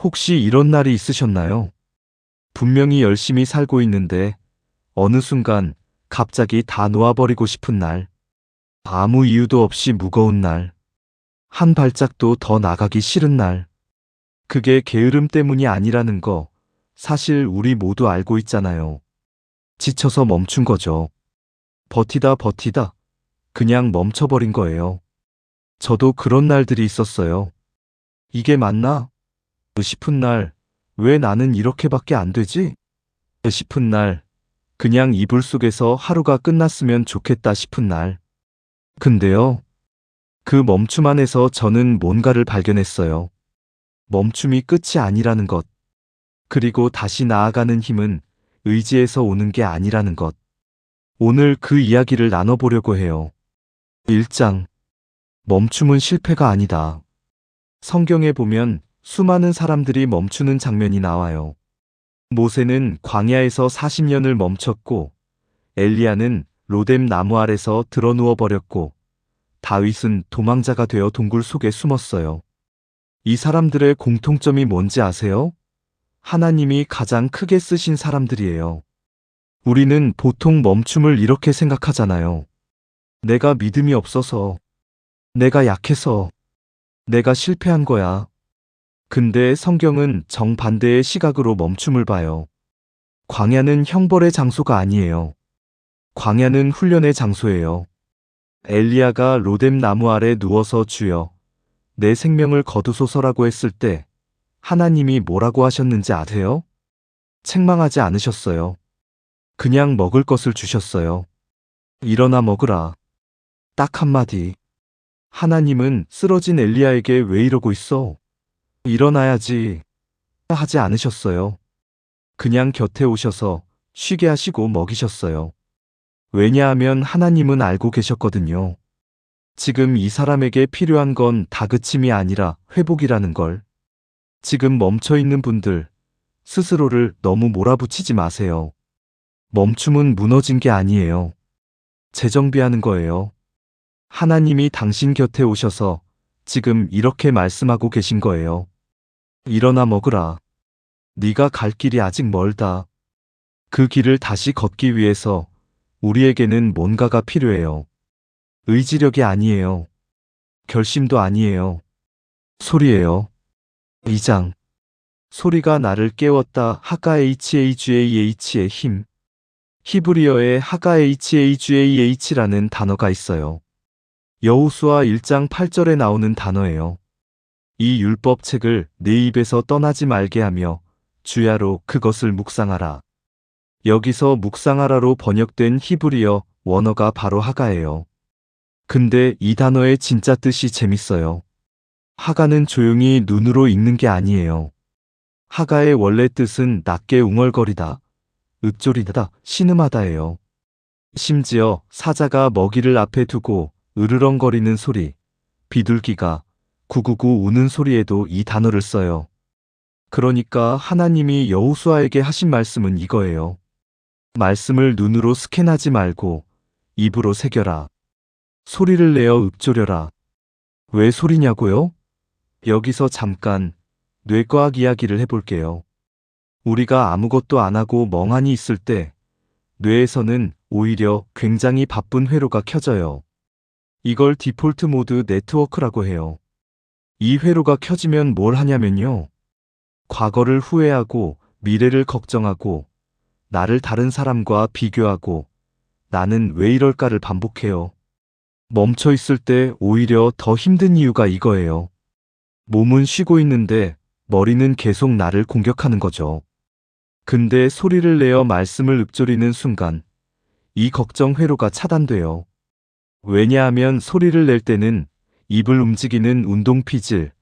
혹시 이런 날이 있으셨나요? 분명히 열심히 살고 있는데 어느 순간 갑자기 다 놓아버리고 싶은 날, 아무 이유도 없이 무거운 날, 한 발짝도 더 나가기 싫은 날. 그게 게으름 때문이 아니라는 거 사실 우리 모두 알고 있잖아요. 지쳐서 멈춘 거죠. 버티다 버티다 그냥 멈춰버린 거예요. 저도 그런 날들이 있었어요. 이게 맞나? 싶은 날, 왜 나는 이렇게밖에 안 되지? 싶은 날, 그냥 이불 속에서 하루가 끝났으면 좋겠다 싶은 날. 근데요, 그 멈춤 안에서 저는 뭔가를 발견했어요. 멈춤이 끝이 아니라는 것. 그리고 다시 나아가는 힘은 의지에서 오는 게 아니라는 것. 오늘 그 이야기를 나눠보려고 해요. 1장. 멈춤은 실패가 아니다. 성경에 보면 수많은 사람들이 멈추는 장면이 나와요. 모세는 광야에서 40년을 멈췄고, 엘리야는 로뎀 나무 아래서 드러누워 버렸고, 다윗은 도망자가 되어 동굴 속에 숨었어요. 이 사람들의 공통점이 뭔지 아세요? 하나님이 가장 크게 쓰신 사람들이에요. 우리는 보통 멈춤을 이렇게 생각하잖아요. 내가 믿음이 없어서, 내가 약해서, 내가 실패한 거야. 근데 성경은 정반대의 시각으로 멈춤을 봐요. 광야는 형벌의 장소가 아니에요. 광야는 훈련의 장소예요. 엘리야가 로뎀 나무 아래 누워서 주여, 내 생명을 거두소서라고 했을 때 하나님이 뭐라고 하셨는지 아세요? 책망하지 않으셨어요. 그냥 먹을 것을 주셨어요. 일어나 먹으라. 딱 한마디. 하나님은 쓰러진 엘리야에게 왜 이러고 있어? 일어나야지. 하지 않으셨어요. 그냥 곁에 오셔서 쉬게 하시고 먹이셨어요. 왜냐하면 하나님은 알고 계셨거든요. 지금 이 사람에게 필요한 건 다그침이 아니라 회복이라는 걸. 지금 멈춰있는 분들, 스스로를 너무 몰아붙이지 마세요. 멈춤은 무너진 게 아니에요. 재정비하는 거예요. 하나님이 당신 곁에 오셔서 지금 이렇게 말씀하고 계신 거예요. 일어나 먹으라. 네가 갈 길이 아직 멀다. 그 길을 다시 걷기 위해서 우리에게는 뭔가가 필요해요. 의지력이 아니에요. 결심도 아니에요. 소리예요. 2장. 소리가 나를 깨웠다. 하가HAGAH의 힘. 히브리어에 하가HAGAH라는 단어가 있어요. 여호수아 1장 8절에 나오는 단어예요. 이 율법책을 내 입에서 떠나지 말게 하며 주야로 그것을 묵상하라. 여기서 묵상하라로 번역된 히브리어 원어가 바로 하가예요. 근데 이 단어의 진짜 뜻이 재밌어요. 하가는 조용히 눈으로 읽는 게 아니에요. 하가의 원래 뜻은 낮게 웅얼거리다, 읊조리다, 신음하다예요. 심지어 사자가 먹이를 앞에 두고 으르렁거리는 소리, 비둘기가 구구구 우는 소리에도 이 단어를 써요. 그러니까 하나님이 여호수아에게 하신 말씀은 이거예요. 말씀을 눈으로 스캔하지 말고 입으로 새겨라. 소리를 내어 읊조려라. 왜 소리냐고요? 여기서 잠깐 뇌과학 이야기를 해볼게요. 우리가 아무것도 안 하고 멍하니 있을 때 뇌에서는 오히려 굉장히 바쁜 회로가 켜져요. 이걸 디폴트 모드 네트워크라고 해요. 이 회로가 켜지면 뭘 하냐면요. 과거를 후회하고 미래를 걱정하고 나를 다른 사람과 비교하고 나는 왜 이럴까를 반복해요. 멈춰 있을 때 오히려 더 힘든 이유가 이거예요. 몸은 쉬고 있는데 머리는 계속 나를 공격하는 거죠. 근데 소리를 내어 말씀을 읊조리는 순간 이 걱정 회로가 차단돼요. 왜냐하면 소리를 낼 때는 입을 움직이는 운동 피질,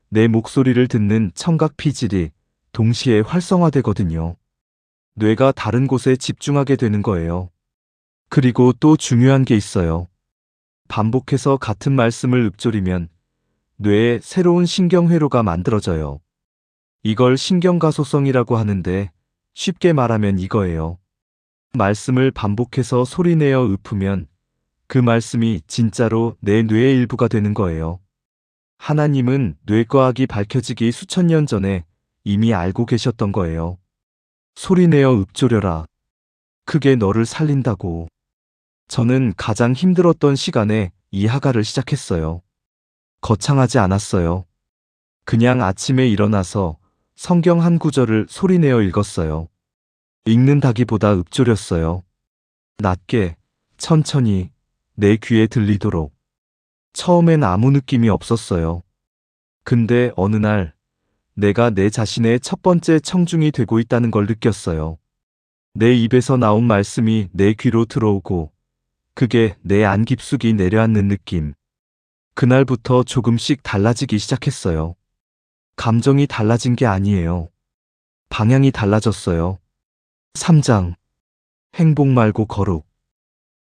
내 목소리를 듣는 청각 피질이 동시에 활성화되거든요. 뇌가 다른 곳에 집중하게 되는 거예요. 그리고 또 중요한 게 있어요. 반복해서 같은 말씀을 읊조리면 뇌에 새로운 신경회로가 만들어져요. 이걸 신경가소성이라고 하는데 쉽게 말하면 이거예요. 말씀을 반복해서 소리내어 읊으면 그 말씀이 진짜로 내 뇌의 일부가 되는 거예요. 하나님은 뇌과학이 밝혀지기 수천 년 전에 이미 알고 계셨던 거예요. 소리내어 읊조려라. 그게 너를 살린다고. 저는 가장 힘들었던 시간에 이 하가를 시작했어요. 거창하지 않았어요. 그냥 아침에 일어나서 성경 한 구절을 소리내어 읽었어요. 읽는다기보다 읊조렸어요. 낮게, 천천히, 내 귀에 들리도록. 처음엔 아무 느낌이 없었어요. 근데 어느 날 내가 내 자신의 첫 번째 청중이 되고 있다는 걸 느꼈어요. 내 입에서 나온 말씀이 내 귀로 들어오고 그게 내 안 깊숙이 내려앉는 느낌. 그날부터 조금씩 달라지기 시작했어요. 감정이 달라진 게 아니에요. 방향이 달라졌어요. 3장. 행복 말고 거룩.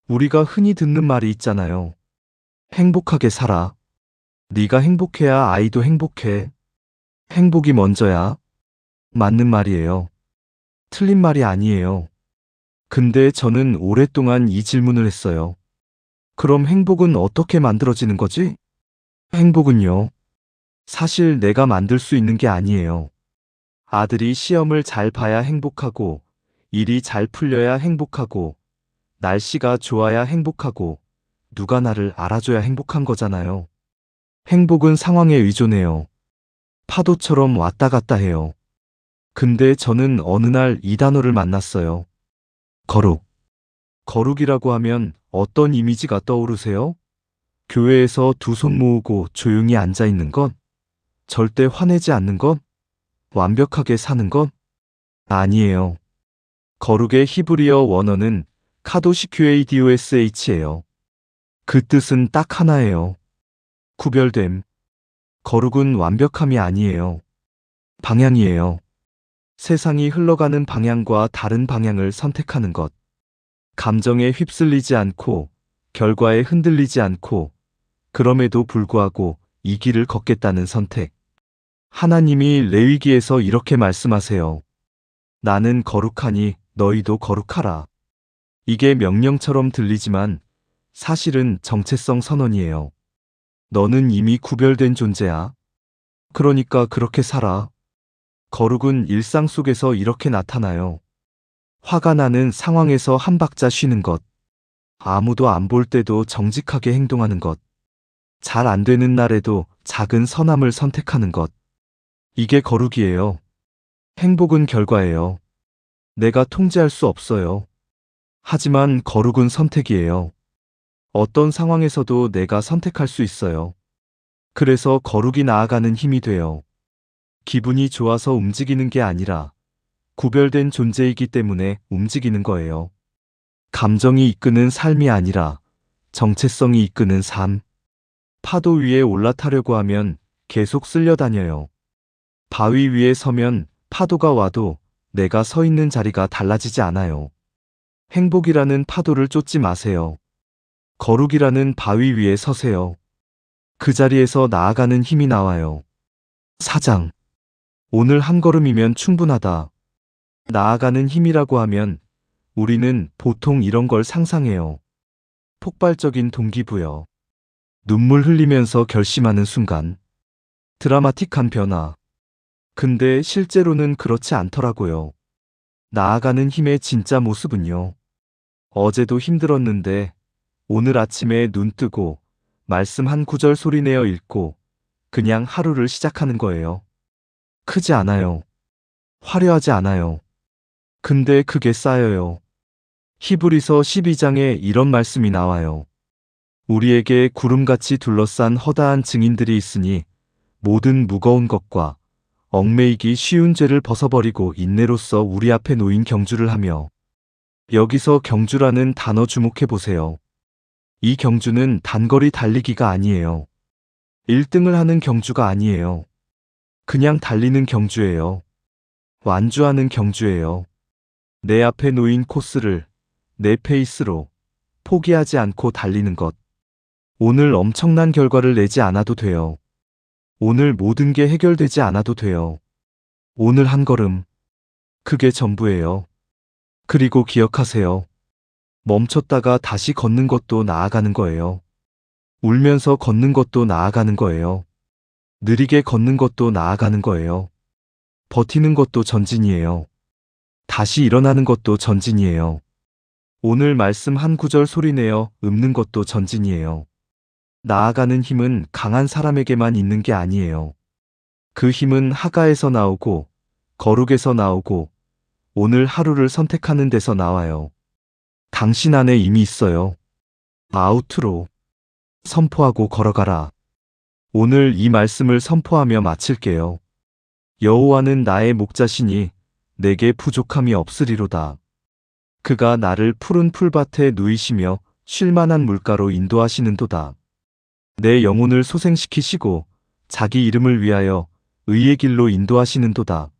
우리가 흔히 듣는 말이 있잖아요. 행복하게 살아. 네가 행복해야 아이도 행복해. 행복이 먼저야. 맞는 말이에요. 틀린 말이 아니에요. 근데 저는 오랫동안 이 질문을 했어요. 그럼 행복은 어떻게 만들어지는 거지? 행복은요. 사실 내가 만들 수 있는 게 아니에요. 아들이 시험을 잘 봐야 행복하고, 일이 잘 풀려야 행복하고, 날씨가 좋아야 행복하고, 누가 나를 알아줘야 행복한 거잖아요. 행복은 상황에 의존해요. 파도처럼 왔다 갔다 해요. 근데 저는 어느 날 이 단어를 만났어요. 거룩. 거룩이라고 하면 어떤 이미지가 떠오르세요? 교회에서 두 손 모으고 조용히 앉아 있는 것? 절대 화내지 않는 것? 완벽하게 사는 것? 아니에요. 거룩의 히브리어 원어는 카도시큐에이디오스H예요. 그 뜻은 딱 하나예요. 구별됨. 거룩은 완벽함이 아니에요. 방향이에요. 세상이 흘러가는 방향과 다른 방향을 선택하는 것. 감정에 휩쓸리지 않고, 결과에 흔들리지 않고, 그럼에도 불구하고 이 길을 걷겠다는 선택. 하나님이 레위기에서 이렇게 말씀하세요. 나는 거룩하니 너희도 거룩하라. 이게 명령처럼 들리지만 사실은 정체성 선언이에요. 너는 이미 구별된 존재야. 그러니까 그렇게 살아. 거룩은 일상 속에서 이렇게 나타나요. 화가 나는 상황에서 한 박자 쉬는 것. 아무도 안 볼 때도 정직하게 행동하는 것. 잘 안 되는 날에도 작은 선함을 선택하는 것. 이게 거룩이에요. 행복은 결과예요. 내가 통제할 수 없어요. 하지만 거룩은 선택이에요. 어떤 상황에서도 내가 선택할 수 있어요. 그래서 거룩이 나아가는 힘이 돼요. 기분이 좋아서 움직이는 게 아니라 구별된 존재이기 때문에 움직이는 거예요. 감정이 이끄는 삶이 아니라 정체성이 이끄는 삶. 파도 위에 올라타려고 하면 계속 쓸려다녀요. 바위 위에 서면 파도가 와도 내가 서 있는 자리가 달라지지 않아요. 행복이라는 파도를 쫓지 마세요. 거룩이라는 바위 위에 서세요. 그 자리에서 나아가는 힘이 나와요. 4장. 오늘 한 걸음이면 충분하다. 나아가는 힘이라고 하면 우리는 보통 이런 걸 상상해요. 폭발적인 동기부여. 눈물 흘리면서 결심하는 순간. 드라마틱한 변화. 근데 실제로는 그렇지 않더라고요. 나아가는 힘의 진짜 모습은요. 어제도 힘들었는데 오늘 아침에 눈 뜨고 말씀 한 구절 소리내어 읽고 그냥 하루를 시작하는 거예요. 크지 않아요. 화려하지 않아요. 근데 그게 쌓여요. 히브리서 12장에 이런 말씀이 나와요. 우리에게 구름같이 둘러싼 허다한 증인들이 있으니 모든 무거운 것과 얽매이기 쉬운 죄를 벗어버리고 인내로써 우리 앞에 놓인 경주를 하며. 여기서 경주라는 단어 주목해 보세요. 이 경주는 단거리 달리기가 아니에요. 1등을 하는 경주가 아니에요. 그냥 달리는 경주예요. 완주하는 경주예요. 내 앞에 놓인 코스를 내 페이스로 포기하지 않고 달리는 것. 오늘 엄청난 결과를 내지 않아도 돼요. 오늘 모든 게 해결되지 않아도 돼요. 오늘 한 걸음. 그게 전부예요. 그리고 기억하세요. 멈췄다가 다시 걷는 것도 나아가는 거예요. 울면서 걷는 것도 나아가는 거예요. 느리게 걷는 것도 나아가는 거예요. 버티는 것도 전진이에요. 다시 일어나는 것도 전진이에요. 오늘 말씀 한 구절 소리내어 읊는 것도 전진이에요. 나아가는 힘은 강한 사람에게만 있는 게 아니에요. 그 힘은 하가에서 나오고, 거룩에서 나오고, 오늘 하루를 선택하는 데서 나와요. 당신 안에 이미 있어요. 아우트로 선포하고 걸어가라. 오늘 이 말씀을 선포하며 마칠게요. 여호와는 나의 목자시니 내게 부족함이 없으리로다. 그가 나를 푸른 풀밭에 누이시며 쉴만한 물가로 인도하시는도다. 내 영혼을 소생시키시고 자기 이름을 위하여 의의 길로 인도하시는도다.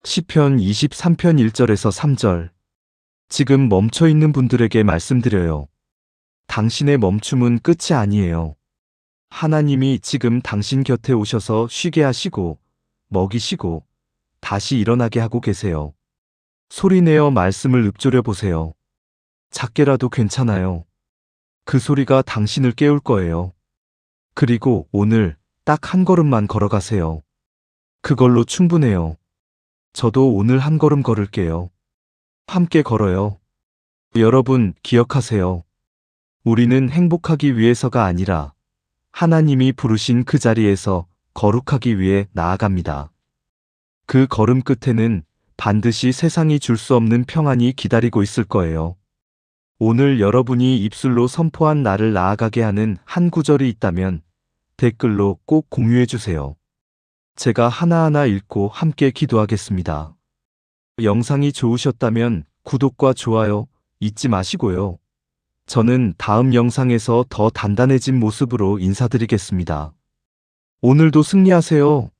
시편 23편 1절에서 3절. 지금 멈춰 있는 분들에게 말씀드려요. 당신의 멈춤은 끝이 아니에요. 하나님이 지금 당신 곁에 오셔서 쉬게 하시고 먹이시고 다시 일어나게 하고 계세요. 소리내어 말씀을 읊조려 보세요. 작게라도 괜찮아요. 그 소리가 당신을 깨울 거예요. 그리고 오늘 딱 한 걸음만 걸어가세요. 그걸로 충분해요. 저도 오늘 한 걸음 걸을게요. 함께 걸어요. 여러분 기억하세요. 우리는 행복하기 위해서가 아니라 하나님이 부르신 그 자리에서 거룩하기 위해 나아갑니다. 그 걸음 끝에는 반드시 세상이 줄 수 없는 평안이 기다리고 있을 거예요. 오늘 여러분이 입술로 선포한 나를 나아가게 하는 한 구절이 있다면 댓글로 꼭 공유해 주세요. 제가 하나하나 읽고 함께 기도하겠습니다. 영상이 좋으셨다면 구독과 좋아요 잊지 마시고요. 저는 다음 영상에서 더 단단해진 모습으로 인사드리겠습니다. 오늘도 승리하세요.